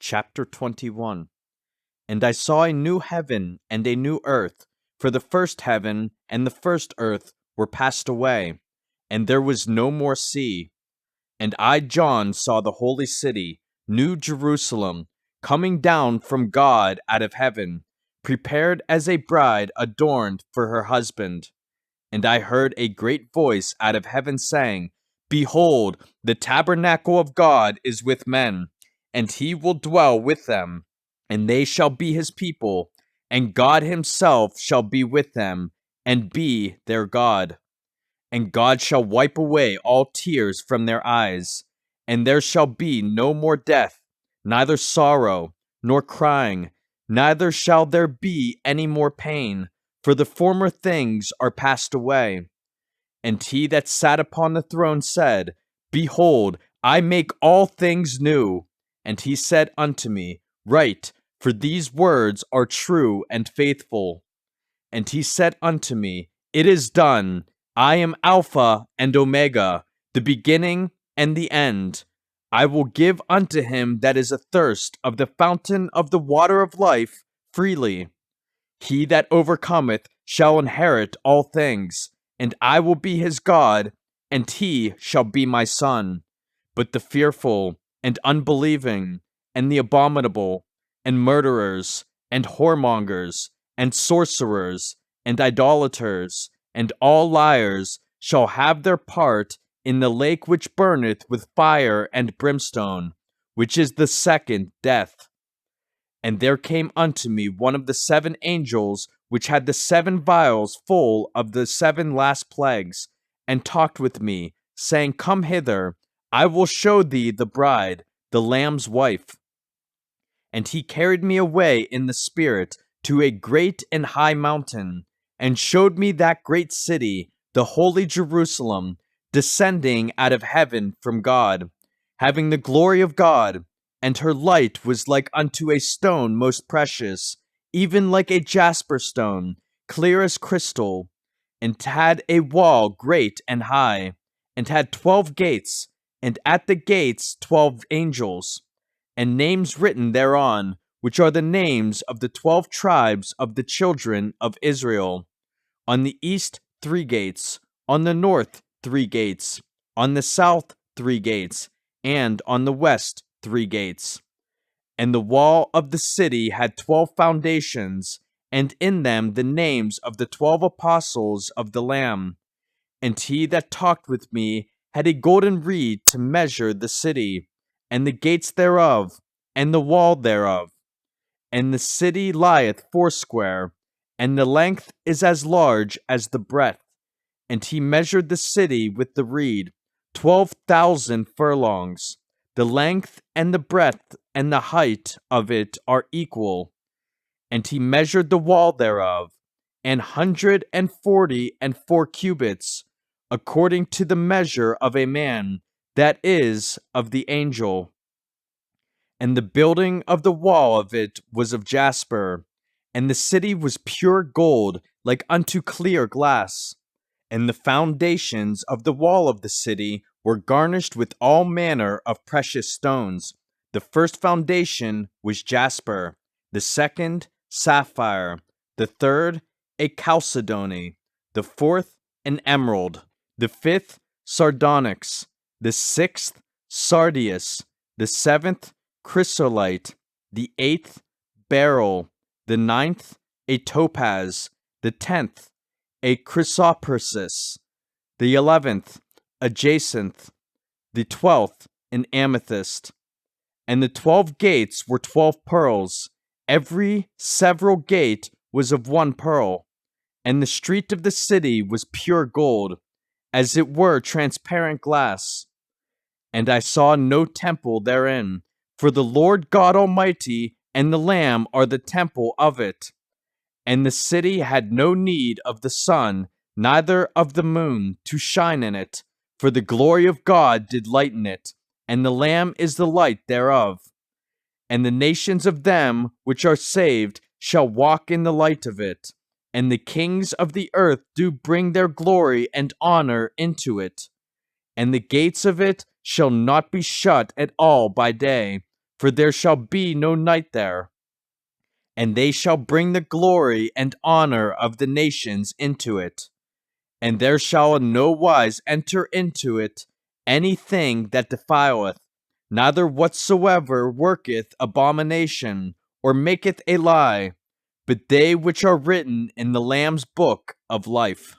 Chapter 21. And I saw a new heaven and a new earth, for the first heaven and the first earth were passed away, and there was no more sea. And I, John, saw the holy city, New Jerusalem, coming down from God out of heaven, prepared as a bride adorned for her husband. And I heard a great voice out of heaven saying, Behold, the tabernacle of God is with men, and he will dwell with them, and they shall be his people, and God himself shall be with them, and be their God. And God shall wipe away all tears from their eyes, and there shall be no more death, neither sorrow, nor crying, neither shall there be any more pain, for the former things are passed away. And he that sat upon the throne said, Behold, I make all things new. And he said unto me, Write, for these words are true and faithful. And he said unto me, It is done. I am Alpha and Omega, the beginning and the end. I will give unto him that is athirst of the fountain of the water of life freely. He that overcometh shall inherit all things, and I will be his God, and he shall be my son. But the fearful, and unbelieving, and the abominable, and murderers, and whoremongers, and sorcerers, and idolaters, and all liars shall have their part in the lake which burneth with fire and brimstone, which is the second death. And there came unto me one of the seven angels which had the seven vials full of the seven last plagues, and talked with me, saying, Come hither, I will show thee the bride, the Lamb's wife. And he carried me away in the Spirit to a great and high mountain, and showed me that great city, the holy Jerusalem, descending out of heaven from God, having the glory of God. And her light was like unto a stone most precious, even like a jasper stone, clear as crystal, and had a wall great and high, and had 12 gates, and at the gates 12 angels, and names written thereon, which are the names of the 12 tribes of the children of Israel. On the east 3 gates, on the north 3 gates, on the south 3 gates, and on the west 3 gates. And the wall of the city had 12 foundations, and in them the names of the 12 apostles of the Lamb. And he that talked with me had a golden reed to measure the city, and the gates thereof, and the wall thereof. And the city lieth foursquare, and the length is as large as the breadth. And he measured the city with the reed, 12,000 furlongs. The length and the breadth and the height of it are equal. And he measured the wall thereof, 144 cubits, according to the measure of a man, that is, of the angel. And the building of the wall of it was of jasper, and the city was pure gold, like unto clear glass. And the foundations of the wall of the city were garnished with all manner of precious stones. The first foundation was jasper, the second sapphire, the third a chalcedony, the fourth an emerald, the fifth sardonyx, the sixth sardius, the seventh chrysolite, the eighth beryl, the ninth a topaz, the 10th a chrysoprasus, the 11th a jacinth, the 12th an amethyst. And the 12 gates were 12 pearls, every several gate was of 1 pearl. And the street of the city was pure gold, as it were transparent glass. And I saw no temple therein, for the Lord God Almighty and the Lamb are the temple of it. And the city had no need of the sun, neither of the moon, to shine in it, for the glory of God did lighten it, and the Lamb is the light thereof. And the nations of them which are saved shall walk in the light of it, and the kings of the earth do bring their glory and honor into it. And the gates of it shall not be shut at all by day, for there shall be no night there. And they shall bring the glory and honor of the nations into it. And there shall in no wise enter into it anything that defileth, neither whatsoever worketh abomination, or maketh a lie, but they which are written in the Lamb's book of life.